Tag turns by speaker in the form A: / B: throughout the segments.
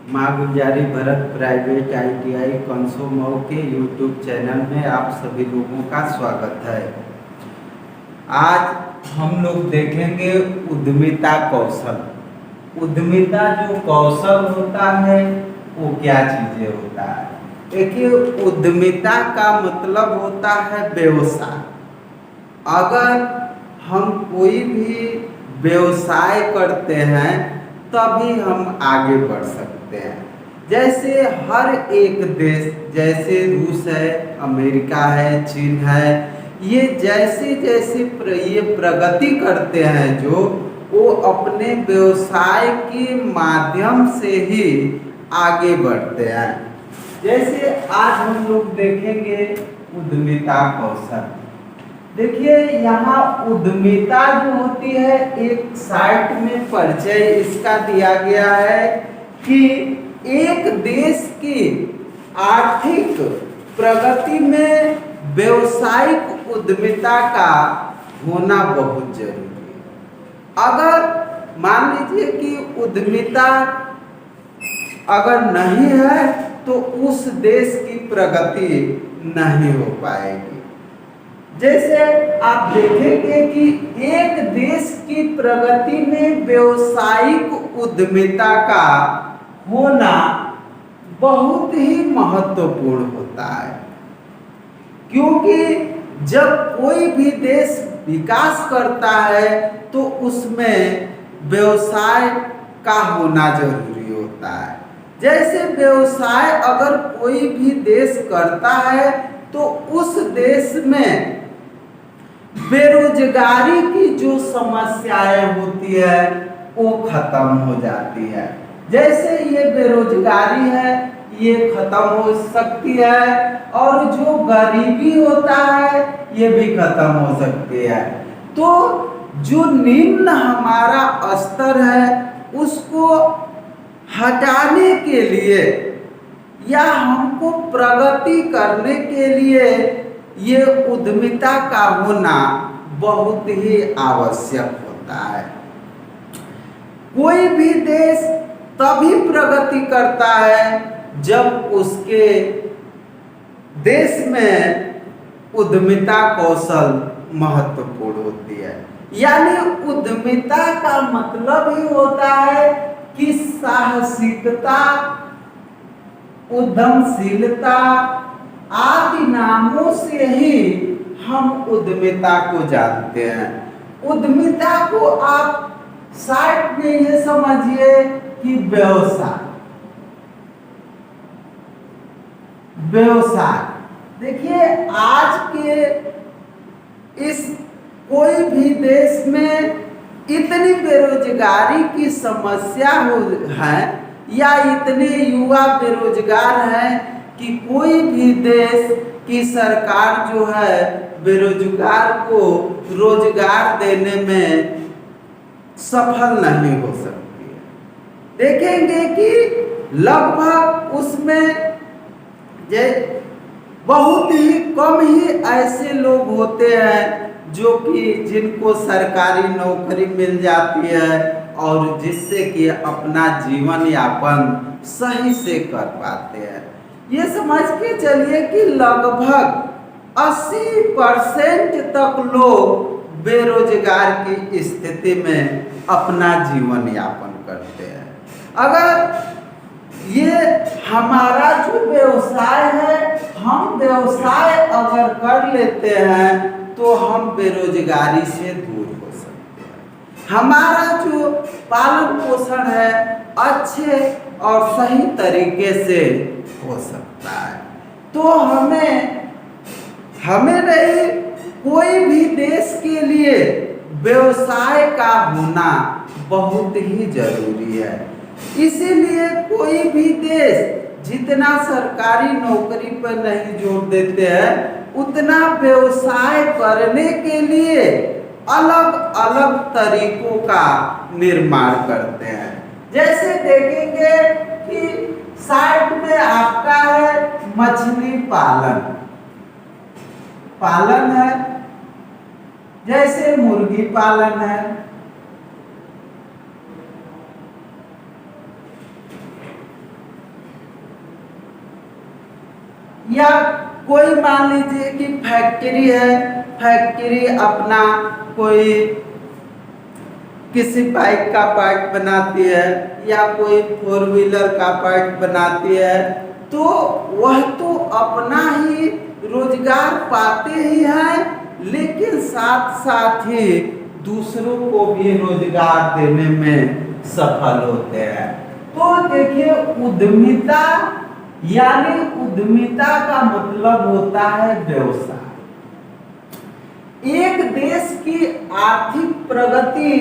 A: माँ Gulzari Bharat private ITI कंसोमऊ के YouTube channel में आप सभी लोगों का स्वागत है। आज हम लोग देखेंगे उद्यमिता कौशल। उद्यमिता जो कौशल होता है वो क्या चीज़ें होता है। देखिए, उद्यमिता का मतलब होता है व्यवसाय। अगर हम कोई भी व्यवसाय करते हैं तभी हम आगे बढ़ सकते हैं। जैसे हर एक देश, जैसे रूस है, अमेरिका है, चीन है, ये जैसे जैसे ये प्रगति करते हैं जो वो अपने व्यवसाय के माध्यम से ही आगे बढ़ते हैं। जैसे आज हम लोग देखेंगे उद्यमिता कौशल। देखिए, यहाँ उद्यमिता जो होती है, एक साइट में परिचय इसका दिया गया है कि एक देश की आर्थिक प्रगति में व्यवसायिक उद्यमिता का होना बहुत जरूरी है। अगर मान लीजिए कि उद्यमिता अगर नहीं है तो उस देश की प्रगति नहीं हो पाएगी। जैसे आप देखेंगे कि एक देश की प्रगति में व्यवसायिक उद्यमिता का होना बहुत ही महत्वपूर्ण होता है, क्योंकि जब कोई भी देश विकास करता है तो उसमें व्यवसाय का होना जरूरी होता है। जैसे व्यवसाय अगर कोई भी देश करता है तो उस देश में बेरोजगारी की जो समस्याएं होती है वो खत्म हो जाती है। जैसे ये बेरोजगारी है ये खत्म हो सकती है, और जो गरीबी होता है ये भी खत्म हो सकती है। तो जो निम्न हमारा स्तर है उसको हटाने के लिए या हमको प्रगति करने के लिए ये उद्यमिता का होना बहुत ही आवश्यक होता है। कोई भी देश तभी प्रगति करता है जब उसके देश में उद्यमिता कौशल महत्वपूर्ण होती है। यानी उद्यमिता का मतलब ही होता है कि साहसिकता, उद्यमशीलता आदि नामों से ही हम उद्यमिता को जानते हैं। उद्यमिता को आप साइड में ये समझिए कि व्यवसाय। देखिए, आज के इस कोई भी देश में इतनी बेरोजगारी की समस्या है या इतने युवा बेरोजगार हैं कि कोई भी देश की सरकार जो है बेरोजगार को रोजगार देने में सफल नहीं हो सकती है। देखेंगे कि लगभग उसमें बहुत ही कम ही ऐसे लोग होते हैं जो कि जिनको सरकारी नौकरी मिल जाती है और जिससे कि अपना जीवन यापन सही से कर पाते हैं। ये समझ के चलिए कि लगभग 80% तक लोग बेरोजगार की स्थिति में अपना जीवन यापन करते हैं। अगर ये हमारा जो व्यवसाय है, हम व्यवसाय अगर कर लेते हैं तो हम बेरोजगारी से दूर हो सकते हैं। हमारा जो पालन पोषण है अच्छे और सही तरीके से हो सकता है। तो हमें नहीं, कोई भी देश के लिए व्यवसाय का होना बहुत ही जरूरी है। इसीलिए कोई भी देश जितना सरकारी नौकरी पर नहीं जोर देते हैं उतना व्यवसाय करने के लिए अलग अलग तरीकों का निर्माण करते हैं। जैसे देखेंगे कि साइड में आपका है मछली पालन है, जैसे मुर्गी पालन है, या कोई मान लीजिए कि फैक्ट्री है, फैक्ट्री अपना कोई किसी बाइक का पार्ट बनाती है या कोई 4 व्हीलर का पार्ट बनाती है, तो वह तो अपना ही रोजगार पाते ही हैं, लेकिन साथ साथ ही दूसरों को भी रोजगार देने में सफल होते हैं। तो देखिए, उद्यमिता यानी उद्यमिता का मतलब होता है व्यवसाय। एक देश की आर्थिक प्रगति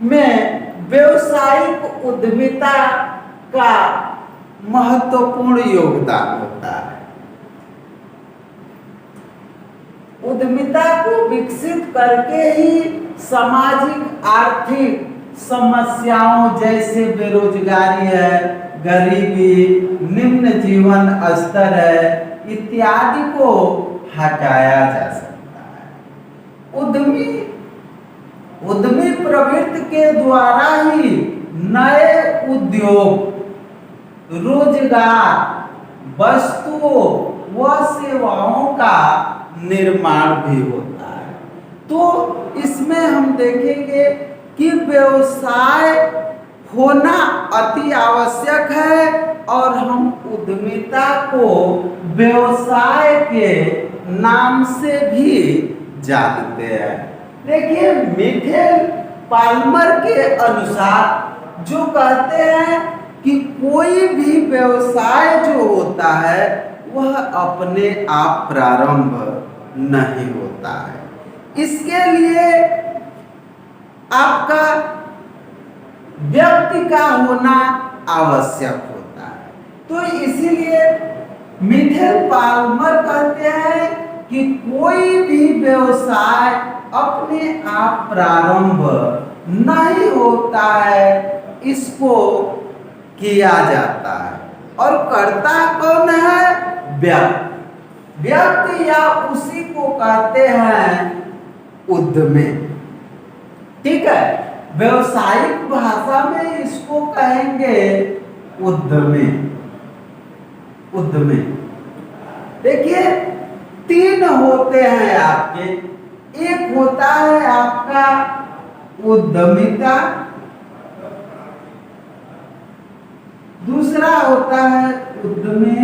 A: में व्यावसायिक उद्यमिता का महत्वपूर्ण योगदान होता है। उद्यमिता को विकसित करके ही सामाजिक आर्थिक समस्याओं जैसे बेरोजगारी है, गरीबी, निम्न जीवन स्तर है, इत्यादि को हटाया जा सकता है। उद्यमी प्रवृत्ति के द्वारा ही नए उद्योग, रोजगार, वस्तुओं व सेवाओं का निर्माण भी होता है। तो इसमें हम देखेंगे कि व्यवसाय होना अति आवश्यक है और हम उद्यमिता को व्यवसाय के नाम से भी जानते हैं। देखिए, मिशेल पाल्मर के अनुसार जो कहते हैं कि कोई भी व्यवसाय जो होता है वह अपने आप प्रारंभ नहीं होता है। इसके लिए आपका व्यक्ति का होना आवश्यक होता है। तो इसीलिए मिशेल पाल्मर कहते हैं कि कोई भी व्यवसाय अपने आप प्रारंभ नहीं होता है, इसको किया जाता है। और करता कौन है? व्यक्ति या उसी को कहते हैं उद्यमी। ठीक है, व्यवसायिक भाषा में इसको कहेंगे उद्यमी। देखिए, 3 होते हैं आपके। एक होता है आपका उद्यमिता, दूसरा होता है उद्यमी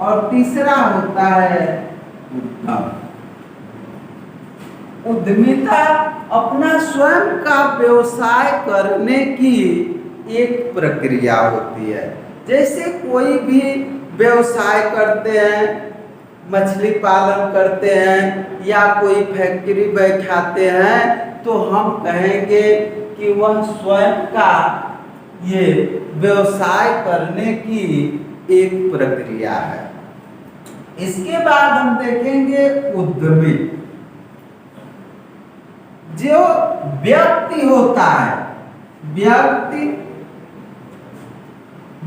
A: और तीसरा होता है उद्यम। उद्यमिता अपना स्वयं का व्यवसाय करने की एक प्रक्रिया होती है। जैसे कोई भी व्यवसाय करते हैं, मछली पालन करते हैं या कोई फैक्ट्री बैठाते हैं, तो हम कहेंगे कि वह स्वयं का ये व्यवसाय करने की एक प्रक्रिया है। इसके बाद हम देखेंगे उद्यमी। जो व्यक्ति होता है, व्यक्ति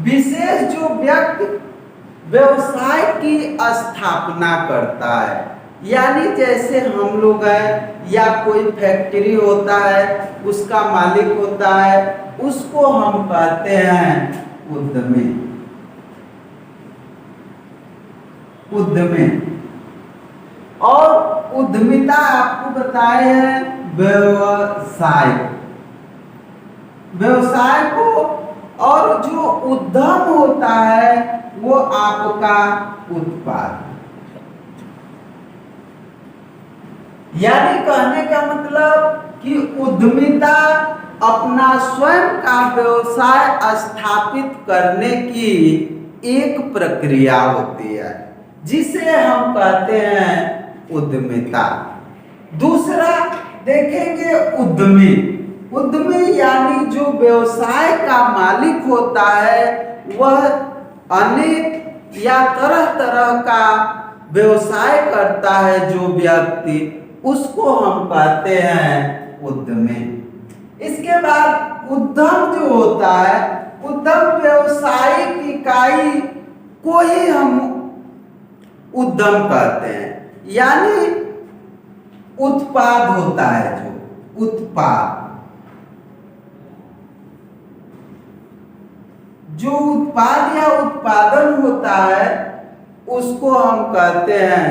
A: विशेष जो व्यक्ति व्यवसाय की स्थापना करता है, यानी जैसे हम लोग हैं या कोई फैक्ट्री होता है उसका मालिक होता है, उसको हम कहते हैं उद्यमी। और उद्यमिता आपको बताए हैं व्यवसाय को। और जो उद्यम होता है वो आपका उत्पाद। यानी कहने का मतलब कि उद्यमिता अपना स्वयं का व्यवसाय स्थापित करने की एक प्रक्रिया होती है, जिसे हम कहते हैं उद्यमिता। दूसरा देखेंगे उद्यमी यानी जो व्यवसाय का मालिक होता है, वह अनेक या तरह तरह का व्यवसाय करता है। जो व्यक्ति, उसको हम कहते हैं उद्यमी। इसके बाद उद्यम जो होता है, उद्यम व्यवसायिक इकाई को ही हम उद्यम कहते हैं। यानी उत्पाद होता है, जो उत्पाद या उत्पादन होता है उसको हम कहते हैं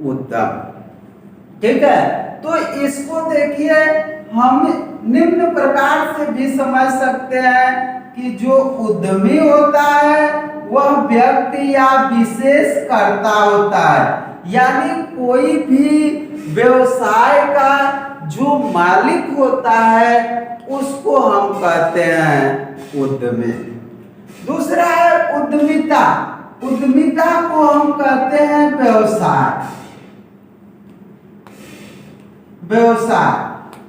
A: उद्यम। ठीक है, तो इसको देखिए हम निम्न प्रकार से भी समझ सकते हैं कि जो उद्यमी होता है वह व्यक्ति या विशेष कर्ता होता है, यानी कोई भी व्यवसाय का जो मालिक होता है उसको हम कहते हैं उद्यमी। दूसरा है उद्यमिता। उद्यमिता को हम कहते हैं व्यवसाय। व्यवसाय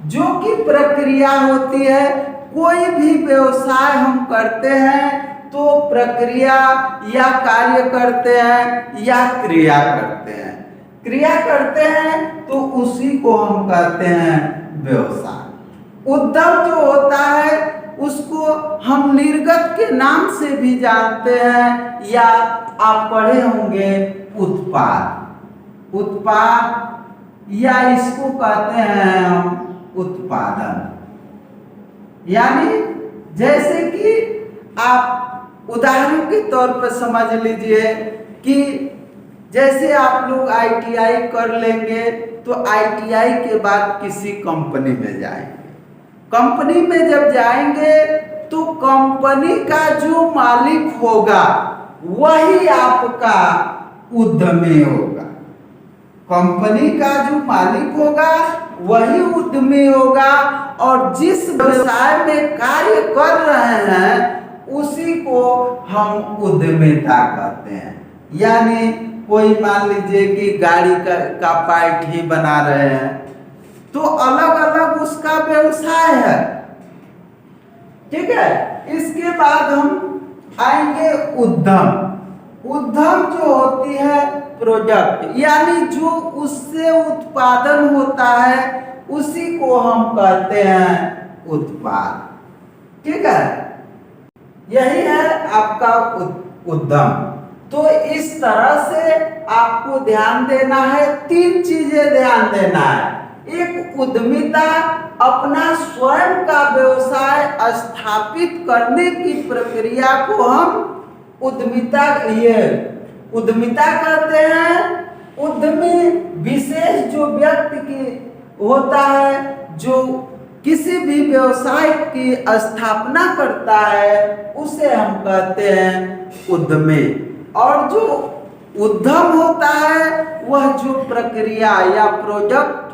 A: जो कि प्रक्रिया होती है, कोई भी व्यवसाय हम करते हैं तो प्रक्रिया या कार्य करते हैं या क्रिया करते हैं। क्रिया करते हैं तो उसी को हम कहते हैं व्यवसाय। उद्यम जो होता है उसको हम निर्गत के नाम से भी जानते हैं, या आप पढ़े होंगे उत्पाद। उत्पाद या इसको कहते हैं हम उत्पादन। यानी जैसे कि आप उदाहरण के तौर पर समझ लीजिए कि जैसे आप लोग ITI कर लेंगे तो ITI के बाद किसी कंपनी में जाएंगे। कंपनी में जब जाएंगे तो कंपनी का जो मालिक होगा वही आपका उद्यमी होगा। कंपनी का जो मालिक होगा वही उद्यमी होगा, और जिस व्यवसाय में कार्य कर रहे हैं उसी को हम उद्यमिता कहते हैं। यानी कोई मान लीजिए कि गाड़ी का पार्ट ही बना रहे हैं तो अलग अलग उसका व्यवसाय है। ठीक है, इसके बाद हम आएंगे उद्यम। उद्यम जो होती है प्रोडक्ट, यानी जो उससे उत्पादन होता है उसी को हम कहते हैं उत्पाद। ठीक है, यही है आपका उद्यम। तो इस तरह से आपको ध्यान देना है, 3 चीजें ध्यान देना है। एक, उद्यमिता अपना स्वयं का व्यवसाय स्थापित करने की प्रक्रिया को हम उद्यमिता कहते हैं। उद्यमी विशेष जो व्यक्ति की होता है जो किसी भी व्यवसाय की स्थापना करता है उसे हम कहते हैं उद्यमी। और जो उद्यम होता है वह जो प्रक्रिया या प्रोडक्ट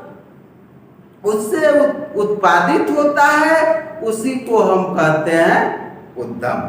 A: उससे उत्पादित होता है उसी को हम कहते हैं उद्यम।